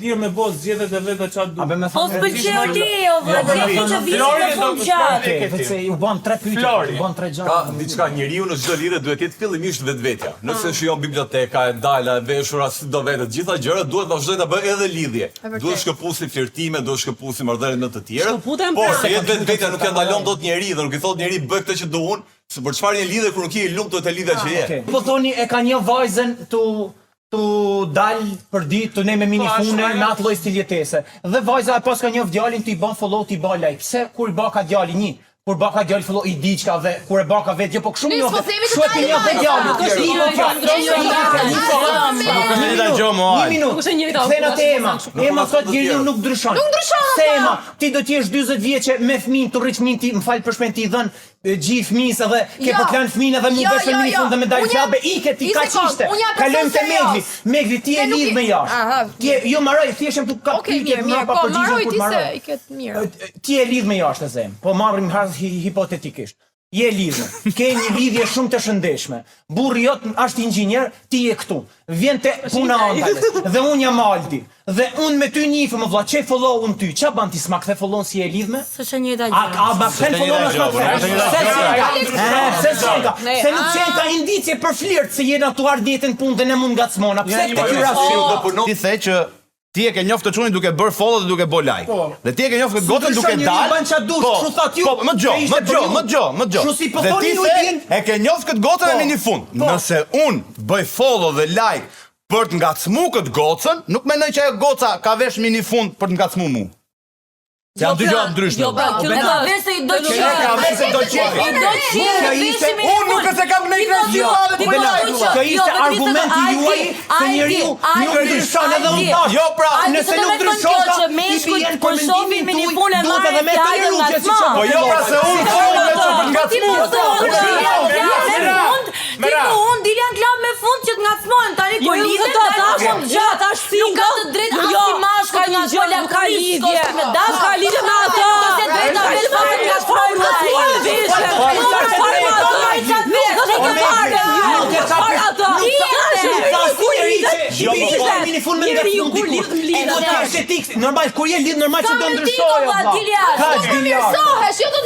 lirë me bos zgjedhjet e vetë çfarë duan. Po s'pëlqeu Leo, vëllai, që vjen në fund gjatë. Vetë u bën 3 pyetje, u bën 3 gjë. Ka diçka, njeriu në çdo lidhje duhet të jetë fillimisht vetvetja. Nëse shijon biblioteka, e dala, e veshura, si do vetë, të gjitha gjërat duhet vazhdojnë ta bëjë edhe lidhje. Duhet shkëpusi flirtime, duhet shkëpusi marrëdhënie me të tjera. Por jetë vetvetja nuk e ndalon dot njeriu dhe nuk i thot njeriu bëj këtë që do unë, se për çfarë një lidhje kur nuk je i lumtur te lidhja që je. Po thoni e ka një vajzën tu dal për ditë të ne me minifune me atë lloj stiljetese. Dhe vajza pas ka një djalin ti bën follow ti bën like. Pse kur i baka djali një kur baka djali follow i diçka dhe kur e baka vetë jo po kështu jo. Shuat një dhe djali. Thena tema. Ema thot njeriu nuk ndryshon. Tema, ti do të jesh 40 vjeçë me fëmijë, të rrit fëmijë ti, më fal për shpejt ti dhën gjithë fëmijës edhe ke po plan fëmijën edhe më bësh me fund dhe me dal klabe ike ti ka çishte. Kalojmë te Megli. Megli ti e lidh me jashtë. Ti jo marroj thjesht tu ka pyetje mirë pa përgjigje kur marroj. I ket mirë. Ti e lidh me jashtë zem. Po marrim hipotetikisht. Je lidhur. Ke një lidhje shumë të shëndetshme. Burri jot është inxhinier, ti je këtu. Vjen te puna Antales. Dhe unë jam Aldi. Dhe unë me ty njifë më vlla, çe follow-un ty. Ç'a ban ti s'ma kthe follow-un si e lidhme? S'është njëjta gjë. A ba kthe follow-un se nuk çenka indicie për flirt se je natuar ditën punë dhe ne mund ngacmona. Pse këtë ky rast? Ti the që ti e ke njoftë të çunin duke bër follow dhe duke bë like. Dhe ti e ke njoftë gotën duke dalë. Po, më dëgjoj. Dhe ti e ke njoftë këtë gotën e mini fund. Nëse unë bëj follow dhe like për të ngacmu këtë gocën, nuk mendoj që ajo goca ka vesh mini fund për të ngacmu mu. Se janë dy gjëra ndryshme. Jo, pra, kjo ka vesë i do qenë. Ka vesë do qenë. Unë nuk e se kam në internacionale të bëjnë. Kjo ishte argumenti juaj se njeriu nuk ndryshon edhe unë tash. Jo, pra, nëse nuk ndryshon ka meshkujt për shohin me një punë e marrë me fjalën ngacmon. Po jo, pra se unë folë me që për ngacmon. Ti po unë diljan klab me fund që të ngacmojnë. Tani kur lidhen ata është single. Nuk ka të drejtë as si mashkull nga gjëla ka lidhje. Ka lidhje me ato. Se drejta vetë nga shpërndarje. Normal, kur je lidh normal që do ndryshoj. Kaç Ndrysohesh, jo do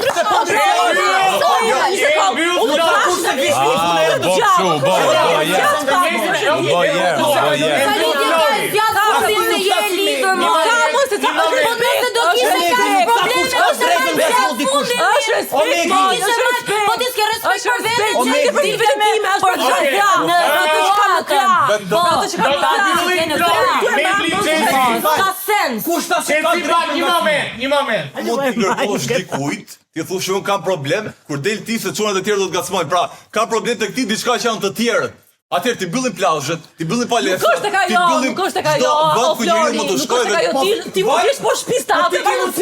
Një moment. Mund t'i kërkosh dikujt, ti thosh unë kam problem, kur del ti se çunat e tjerë do të ngacmojnë. Pra, ka problem tek ti diçka që janë të tjerët. Atëherë ti mbyllin plazhet, ti mbyllin palestrat, ti mbyllin. Nuk është tek ajo, o Flori, nuk është tek ajo. Ti mund të jesh po shtëpista, atë ti mund të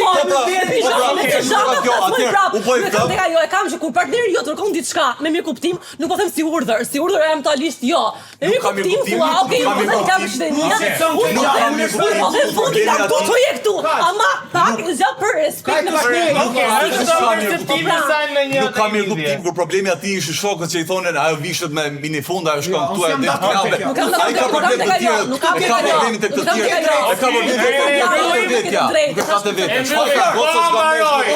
tek ajo e kam që kur partneri jot kërkon diçka me mirë kuptim, nuk po them si urdhër jam talisht jo. Me mirë kuptim, thua, okay, unë kam shtënia. Unë fundi kam tu je këtu. Ama pak zë për respekt në partnerin. Nuk kam mirë kuptim kur problemi aty ishte shokët që i thonin ajo vishet me minifund, ajo këtu e dhe klube. Ai ka problem të tjerë, e ka problemin të këtë tjerë, e ka problemin të vetja. Nuk e ka të vetja. Çfarë ka gocës O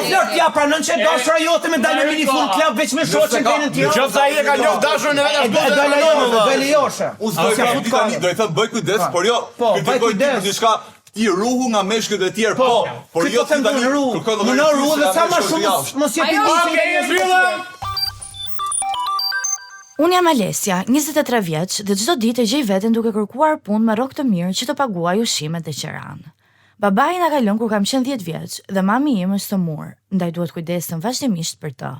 Flört, ja pranon që dashura jote me dalë në minifund klub veç me shoqën tënde tjetër. Nëse ai e ka njoft dashurën e vetë do lejoshe. Unë do i them bëj kujdes, por jo, ti bëj diçka ti ruhu nga meshkët e tjerë, por jo ti tani kërkon më në ruhu dhe sa më shumë mos jepi Zhvillëm. Unë jam Alessia, 23 vjeç dhe çdo ditë e gjej veten duke kërkuar punë me rrok të mirë që të paguaj ushqimet dhe qiranë. Babai na ka lënë kur kam qenë 10 vjeç dhe mami im është të murë, ndaj duhet kujdesem vazhdimisht për të.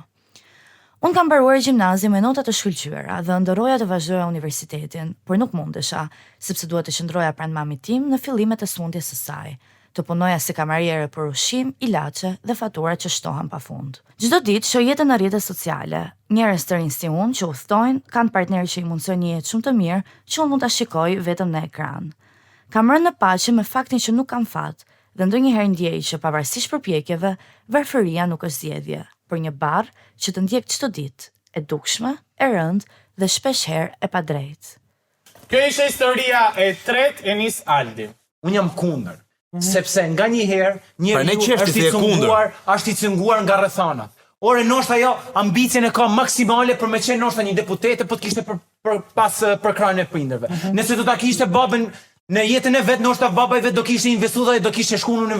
Unë kam mbaruar gjimnazi me nota të shkëlqyera dhe ndëroja të vazhdoja universitetin, por nuk mundesha, sepse duhet të qëndroja pranë mamit tim në fillimet e sundjes së saj. Të punoja si kamariere për ushqim, ilaçe dhe fatura që shtohen pafund. Çdo ditë shoh jetën në rrjetet sociale. Njerëz të rinj si unë që udhtojnë, kanë partner që i mundsojnë një jetë shumë të mirë, që unë mund ta shikoj vetëm në ekran. Kam rënë në paqe me faktin që nuk kam fat, dhe ndonjëherë ndjej që pavarësisht përpjekjeve, varfëria nuk është zgjedhje, por një barr që të ndjek çdo ditë, e dukshme, e rëndë dhe shpesh herë e padrejtë. Kjo ishte historia e tretë e nis Aldi. Unë jam kundër. Sepse nga një herë Pra, ne njeriu qeshti si e kundër. është i cunguar nga rrethanat. Ore, ndoshta ajo ambicien e ka maksimale për me qenë ndoshta një deputete, po të kishte për krahun e prindërve. Nëse do ta kishte babën në jetën e vet, ndoshta baba i vet do kishte investuar dhe do kishte shkuar në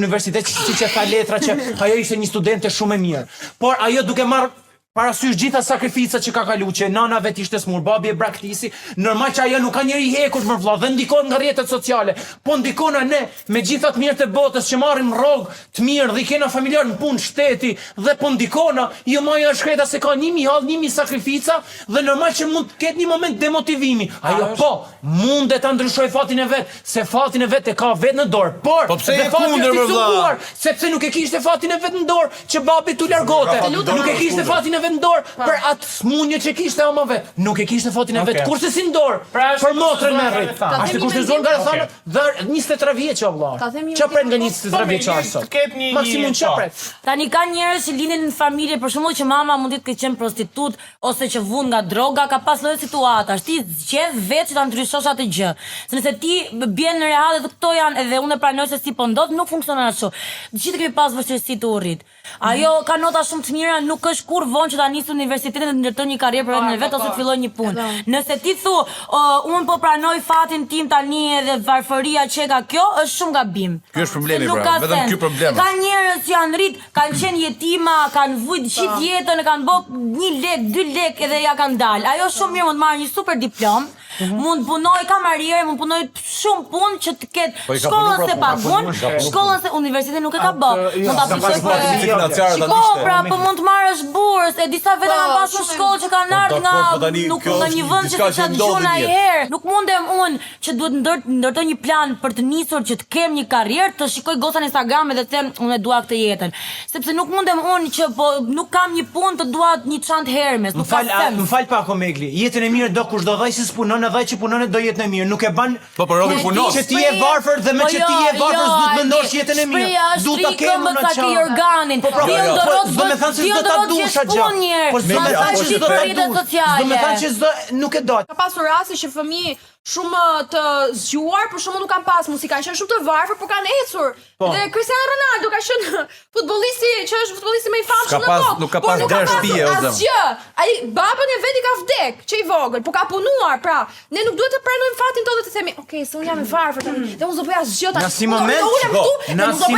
universitet, siç e tha letra që ajo ishte një studente shumë e mirë. Por ajo duke marrë parasysh gjitha sakrificat që ka kalu, që nana vet ishte smur, babi e braktisi, normal që ajo nuk ka njëri hekur më vlla dhe ndikon nga rrjetet sociale, po ndikon ne me gjitha të mirët e botës që marrim rrogë të mirë dhe i kena familjar në punë shteti dhe po ndikona, jo maja shkreta se ka 1000 hall, 1000 sakrifica dhe normal që mund të ketë një moment demotivimi. Ajo po, mundet ta ndryshoj fatin e vet, se fatin e vet e ka vet në dorë, por Po pse je kundër më vlla? Sepse nuk e kishte fatin e vet në dorë që babi tu largote, nuk e kishte fatin e vet në dorë për atë smundje që kishte ama vet. Nuk e kishte fatin e vet kurse si në dorë. Për motrën me rrit. Ashtu kushtëzuar nga rrethana dhe 23 vjeç o vlla. Ç'a pret nga 23 vjeçar sot? Maksimum ç'a pret? Tani ka njerëz që lindin në familje, për shembull që mama mundi të qenë prostitut ose që vun nga droga, ka pas lloj situatash. Ti zgjedh vetë që ta ndryshosh atë gjë. Se nëse ti bjen në rehat dhe këto janë edhe unë e pranoj se si po ndodh, nuk funksionon ashtu. Të gjithë kemi pas vështirësi të urrit. Ajo ka nota shumë të mira, nuk është kur vonë që ta nisë universitetin dhe të ndërtoj një karrierë për vetën e vet ose të filloj një punë. Nëse ti thu, unë po pranoj fatin tim tani edhe varfëria që ka kjo, është shumë gabim. Ky është problemi pra, vetëm ky problem. Ka njerëz që janë rrit, kanë qenë jetima, kanë vujt gjithë jetën, e kanë bërë 1 lek, 2 lek edhe ja kanë dalë. Ajo shumë mirë mund të marrë një super diplom, mund punoj kamariere, mund punoj shumë punë që të ketë shkollën se pagun, shkollën se universiteti nuk e ka bë. Mund ta fishoj për shiko, pra, po mund të marrësh bursë, e disa vete kanë pasur shkollë që kanë ardhur nga një vend që s'ka dëgjuar ndonjëherë. Nuk mundem unë që duhet ndërtoj një plan për të nisur që të kem një karrierë, të shikoj goca në Instagram dhe të them unë e dua këtë jetën. Sepse nuk mundem unë që po nuk kam një punë të dua një çantë Hermes, nuk ka sens. Më fal pak Omegli. Jetën e mirë do kush do dhaj si s'punon, edhe ai që punon do jetën e mirë. Nuk e ban. Po por Robi punon. Që ti je varfër dhe me që ti je varfër s'do të mendosh jetën e mirë. Du ta kemë në çantë. Po pra, do të thënë se do ta dush atë. Po do të thënë se do ta dush. Do të thënë që nuk e do. Ka pasur raste që fëmijë shumë të zgjuar, por shumë nuk kanë pas mundësi, kanë qenë shumë të varfër, por kanë ecur. Dhe Cristiano Ronaldo ka qenë futbollisti që është futbollisti më i famshëm në botë. Nuk ka pas der shtëpie o zëm. Asgjë. Ai babën e vet i ka vdek, që i vogël, por ka punuar, pra. Ne nuk duhet të pranojmë fatin tonë dhe të themi, "Okej, se unë jam i varfër tani, dhe unë do bëj asgjë tani." Në si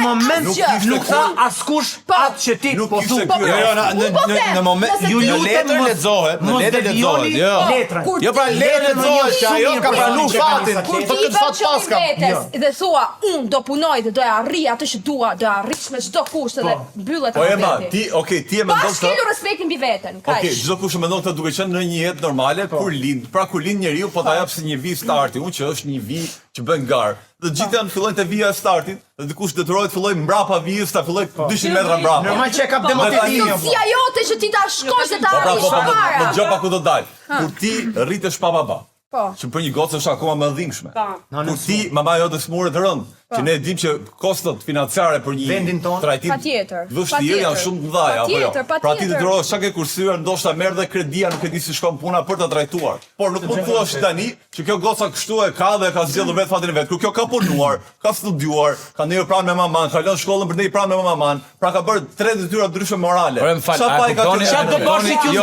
moment nuk tha askush atë që ti po thu. Në moment në letër lexohet, në letër lexohet. Jo pra letër lexohet që ajo ka pranuar fatin. Kur ti i vetë paska dhe thua, unë do punoj dhe do e arrij atë që dua, do e arrish me çdo kusht dhe mbyllet atë. Po ema, ti e mendon se kemi respektin mbi veten, kaq. Okej, çdo kush e mendon këtë duke qenë në një jetë normale kur lind. Pra kur lind njeriu po ta jap si një vi starti, unë që është një vi që bën gar. Dhe gjithë janë fillojnë te vija e startit, dhe dikush detyrohet filloj mbrapa vijës, ta filloj 200 metra mbrapa. Normal që e kap demotivimin. Si ajo te që ti ta shkosh dhe ta arrish para. Po gjopa ku do dal. Kur ti rritesh pa baba. Që për një gocë është akoma më dhimbshme. Kur ti mama jote smuret rënd, që ne dim që kostot financiare për një vendin tonë patjetër. Vështirë janë shumë të mëdha apo jo. Pra ti detyrohesh çka ke kursyer, ndoshta merr dhe kredia, nuk e di si shkon puna për ta drejtuar. Por nuk mund të thuash tani që kjo goca kështu e ka dhe ka zgjedhur vetë fatin e vet. Kur kjo ka punuar, ka studiuar, ka ndër pranë me maman, ka lënë shkollën për ndër pranë me maman, pra ka bërë 3 detyra ndryshe morale. Çfarë do bash ti këtu?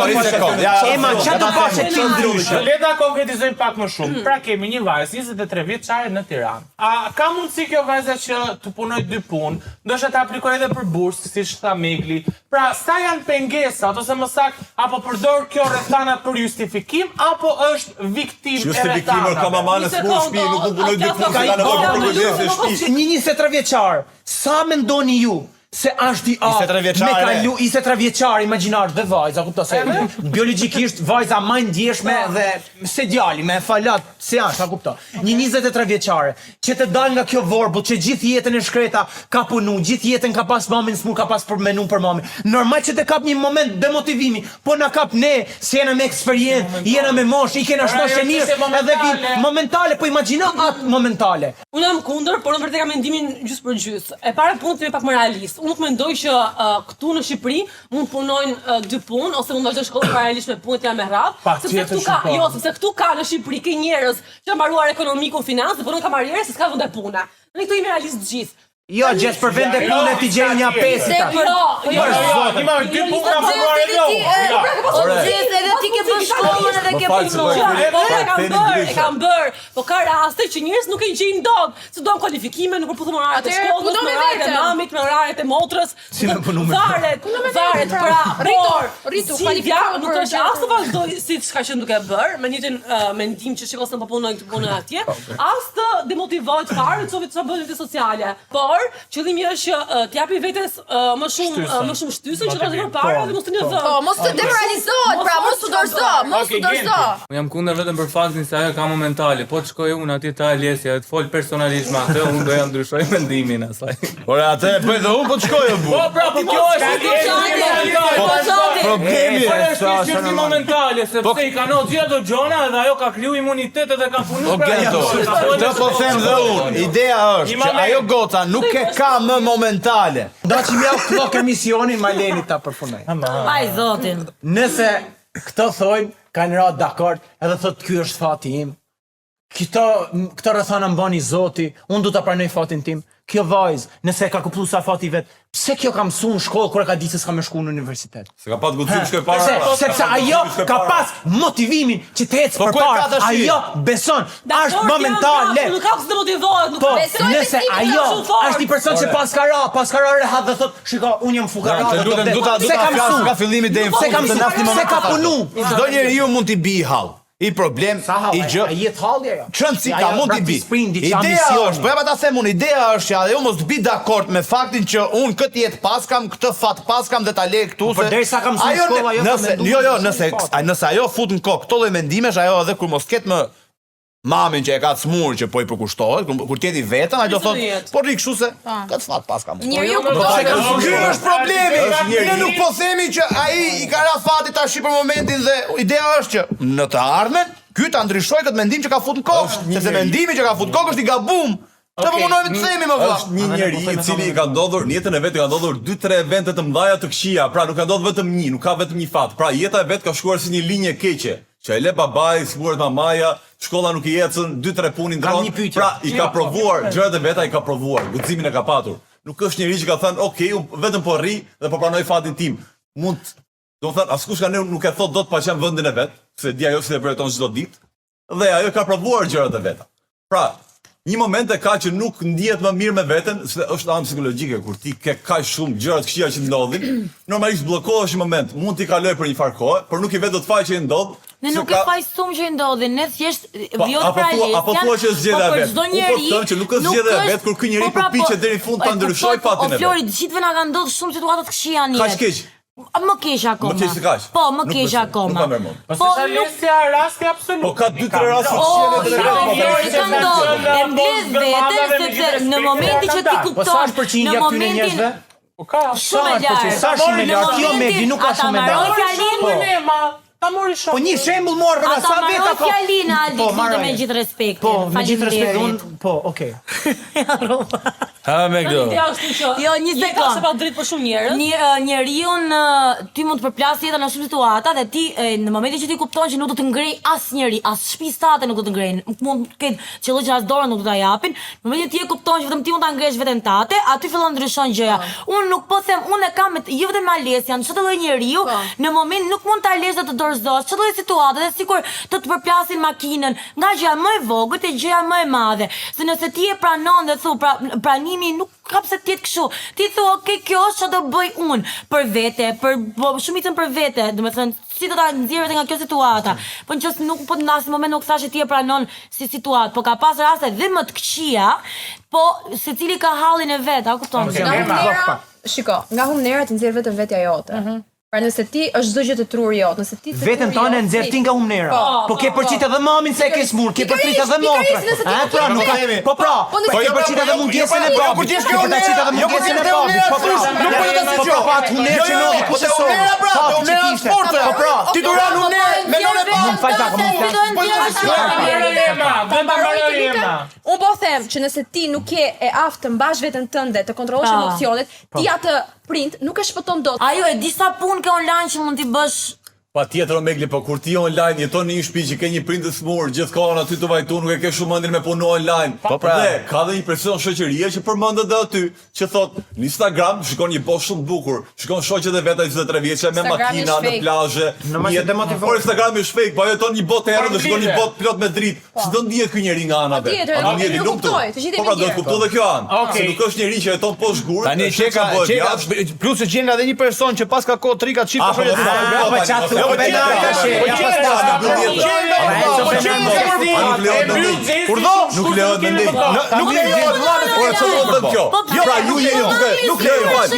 Ema, çfarë do bash ti ndryshe? Le ta konkretizojmë pak më shumë. Pra kemi një vajzë 23 vjeçare në Tiranë. A ka mundësi kjo kjo vajza që të punoj 2 punë, ndoshta të aplikoj edhe për bursë, siç tha Megli. Pra, sa janë pengesat ose më saktë, apo përdor kjo rrethanat për justifikim apo është viktimë e Justifikimi ka mama në smur shtëpi, nuk mund punoj 2 punë, ka nevojë për përgjegjësi shtëpi. Një 23 vjeçar, sa mendoni ju se është i aftë me kalu 23 vjeçar, imagjinar dhe vajza, kupto se biologjikisht vajza më ndjeshme dhe se djali me falat se është, a kupto. Një 23 vjeçare që të dal nga kjo vorbull që gjithë jetën e shkreta ka punu, gjithë jetën ka pas mamin smur, ka pas për menu për mamin. Normal që të kap një moment demotivimi, po na kap ne, se jena me eksperiencë, jena me moshë, i kena shmoshë mirë, edhe vi momentale, po imagjino atë momentale. Unë jam kundër, por unë vërtet kam mendimin gjys për gjys. E para punë të pak më realist. Unë nuk mendoj që këtu në Shqipëri mund punojnë 2 punë ose mund vazhdoj shkollën paralelisht me punë të janë me radhë. Sepse këtu ka në Shqipëri ke njerëz që kanë mbaruar ekonomikun, financë, por nuk ka marrë se s'ka vende pune. Ne këtu jemi realist gjithë. Jo, gjithë për vende pune ti gjej një 5. Ima 2 punë ka përruar e jo. Edhe ti ke bën shkollën edhe ke punuar. E kam bërë, po ka raste që njerëz nuk e gjejnë dot, se do kualifikime, nuk përputhën oraret e shkollës, me oraret e mamit, me oraret e motrës. Si me punu me Varet, pra, Ritu, kualifikime nuk është as të vazhdoj si çka që duke bërë, me njëjtin mendim që shikoj se po punojnë të punojnë atje, as të demotivohet fare çfarë bëjnë të sociale. Por qëllimi është që t'japi vetes më shumë shtysën që të para dhe mos të një dhë. Po, mos të demoralizohet, pra mos të dorëzo. Unë jam kundër vetëm për faktin se ajo ka momentale. Po të shkoj unë atje te Alesja, të fol personalisht me atë, unë do ja ndryshoj mendimin asaj. Por atë bëj dhe unë po të shkoj bu. Po pra, po kjo është Problemi është një momentale, sepse i kanë gjithë ato gjona dhe ajo ka kriju imunitet edhe ka punu pra ato. Të po them dhe unë, ideja është që ajo goca nuk e ka më momentale. Do që mjau këto emisionin ma leni ta përfunoj. Ai zotin. Nëse këto thojnë, kanë ra dakord, edhe thot ky është fati im. Këto rrethana mbani Zoti, unë du ta pranoj fatin tim. Kjo vajzë, nëse ka kuplu sa fati vet, pse kjo ka mësu në shkollë kur e ka ditë se s'ka më shku në universitet? Se ka pas guxim shkoj para. Sepse ajo ka pas motivimin që të ecë përpara. Ajo beson, është momentale. Nuk ka se demotivohet. Po, nëse ajo është një person që paskara rehat dhe thot, shiko, unë jam fukara. Se ka mësu, ka fillimi deri në fund, se ka punu. Çdo njeriu mund t'i bi hall. I problem, i gjë. A jetë halja jo? Çëndësita mund t'i bi. Ideja është, po ja ta them unë, ideja është që ajo mos të bi dakord me faktin që unë këtë jetë pas kam, këtë fat pas kam dhe ta lej këtu se. Por derisa kam mësuar shkolla ajo. Nëse ajo fut në kokë këto lloj mendimesh, ajo edhe kur mos ketë më mamin që e ka të smur që po i përkushtohet, kur tjeti vetëm, ajo thot, po rri kështu se këtë fat pas kam. Njeriu Ky është problemi. Ne nuk po themi që ai i ka ra fati tash për momentin dhe ideja është që në të ardhmen ky ta ndryshoj këtë mendim që ka fut në kokë, sepse mendimi që ka fut në kokë është i gabum. Të po munojmë të themi më valla. Është një njeri i cili ka ndodhur në jetën e vet, ka ndodhur 2-3 evente të mëdha të këqija, pra nuk ka ndodhur vetëm një, nuk ka vetëm një fat. Pra jeta e vet ka shkuar si një linjë keqe. Që e le babai, sigurisht mamaja, shkolla nuk i ecën, 2-3 punin ndron. Pra i ka provuar gjërat e veta, i ka provuar, guximin e ka patur. Nuk është njeri që ka thënë, "Ok, unë vetëm po rri dhe po pranoj fatin tim." Do të thënë, askush ka nuk e thot dot pa qenë vendin e vet, se di ajo se e projekton çdo ditë, dhe ajo ka provuar gjërat e veta. Pra, një moment e ka që nuk ndihet më mirë me veten, se është anë psikologjike kur ti ke kaq shumë gjëra të këqija që ndodhin, normalisht bllokohesh një moment, mund t'i kaloj për një farë kohë, por nuk i vet dot faj që i ndodh. Ne nuk e fajsum që i ndodhin, ne thjesht vjot pra apo thua që është zgjedhja e vet. Po them që nuk është zgjedhja e vet kur ky njeri përpiqet deri në fund ta ndryshojë fatin e vet. O Flori, gjithëve na kanë ndodhur shumë situata të këqija në jetë. Kaq keq. Më keq akoma. Më keq se kaq. Po, më keq akoma. Po se Alesja rasti absolut. Po ka 2-3 raste që janë Flori ka ndodhur. E mbledh veten sepse në momentin që ti kupton, në momentin shumë e lartë. Sa shumë e lartë, jo me nuk ka shumë e lartë. Ta mori shumë. Po një shembull morë për sa veta ka. Fjalina Aldi, me gjithë respekt. Po, me gjithë respekt, po, okay. Ha me këto. Ideja është që Jo, një je ka sekond. se pa drejt për shumë njerëz. Njeriu ti mund të përplas jetën në shumë situata dhe ti në momentin që ti kupton që nuk do të ngrej asnjëri, as shtëpisë tate nuk do të ngrejnë. Mund të ketë qelloq që as dorën nuk do ta japin. Në momentin ti e kupton që vetëm ti mund ta ngresh veten tate, aty fillon ndryshon gjëja. Unë nuk po them, unë e kam jo vetëm malesjan, çdo lloj njeriu në moment nuk mund ta lesh dhe të dorëzosh çdo lloj situate, dhe sikur të përplasin makinën, nga gjëja më e vogël te gjëja më e madhe. Se nëse ti e pranon dhe thu pranimi nuk ka pse të jetë kështu. Ti thua, ok, kjo është çfarë do bëj unë për vete, për shumicën për vete, domethënë si do ta nxjerrë nga kjo situata. Po nëse nuk po në asnjë moment nuk thashë ti e pranon si situatë, po ka pas raste dhe më të këqija, po secili ka hallin e vet, a kupton? Nga humnera ti nxjerr vetëm vetja jote. Pra nëse ti është çdo gjë të trur jot, nëse ti Veten tonë nxjerr ti nga humnera. Po ke përçit edhe mamin se ke smur, ke përçit edhe motrën. Pra nuk ka. Po pra, po ke përçit edhe mungesën e babit. Kur ti je kjo përçit edhe mungesën e babit. Po pra, nuk po ta dëgjoj. Po atë humnerë që nuk po se humnera pra, humnera sporte. Po pra, ti do ran humnerë, me nonë pa. Mund fal tak, mund fal. Unë po them që nëse ti nuk je e aftë të mbash veten tënde, të kontrollosh emocionet, ti atë prind nuk e shpëton dot. Ajo e di sa punë ke online që mund t'i bësh. Patjetër Megli, po kur ti online jeton në një shtëpi që ke një prind të smur, gjithkohon aty të vajtu, nuk e ke shumë mendin me punu online. Po pra, dhe ka dhe një presion shoqërie që përmendet edhe aty, që thot, në Instagram shikon një bosh shumë të bukur, shikon shoqet e veta 23 vjeçë me makina në plazhe. Por Instagrami është fake, po ajo jeton një botë errët dhe shikon një botë plot me dritë. Si do ndihet ky njeri nga ana vet? Po pra, do të kuptoj edhe kjo anë. Se nuk është njeri që jeton poshtë gurit. Tani çeka plus që gjen edhe një person që pas ka kohë trika çift apo Nuk lejohet mendim. Nuk lejohet. Ora çfarë do të kjo? Pra ju nuk lejohet.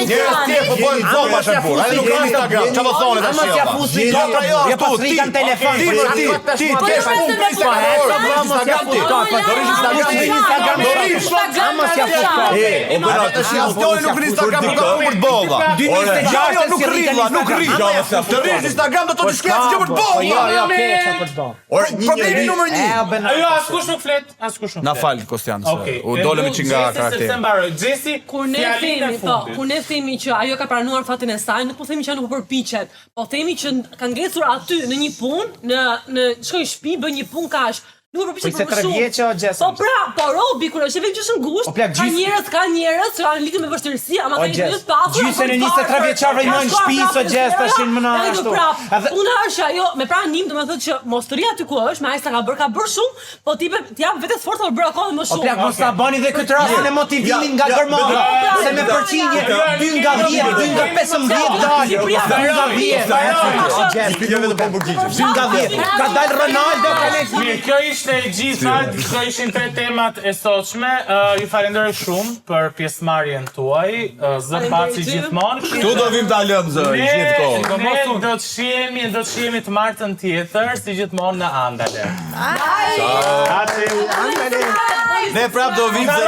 Njerëz tjerë po bën bomba për burr. Ai nuk ka Instagram. Çfarë thonë tash? Jo pra jo, tu ti kan telefon. Ti ke punë për Instagram. Instagram do të shkruaj që për të bërë. Jo, Problemi numër 1. Ajo askush nuk flet, askush nuk. Na fal Kostian. U dolëm që nga karakteri. Jesse, kur ne themi që ajo ka pranuar fatin e saj, nuk po themi që ajo nuk po përpiqet, po themi që ka ngecur aty në një punë, në shkoj në shtëpi, bën një punë kaq. Nuk e përpiqet për shumë. Po pra, po robi kur është vetë gjysmë ngushtë, ka njerëz që kanë lidhje me vështirësi, ama ka një pasur. Gjysën e 23 vjeçarëve i mojnë shtëpi sot gjest tashin më na ashtu. Unë është ajo me pranim, domethënë që mos të ri aty ku është, me ai sa ka bërë shumë, po ti jap vetes forca për bërë akoma më shumë. O plak mos ta bani dhe këtë rastin e motivimin nga gërmova. Se me përqindje 2 nga 10, 2 nga 15 dalë. 2 nga 10. 2 nga 10. Ka dalë Ronaldo ka lënë. Ishte e gjitha, këto ishin 3 temat e sotshme. Ju falenderoj shumë për pjesëmarrjen tuaj. Zë paci gjithmonë. Tu do vim ta lëm zë, gjithkohë. Ne do të shihemi të martën tjetër, si gjithmonë në Andale. Ne prap do vim se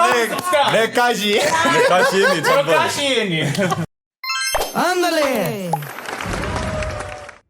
ne kaq jemi. Ne kaq jemi. Andale.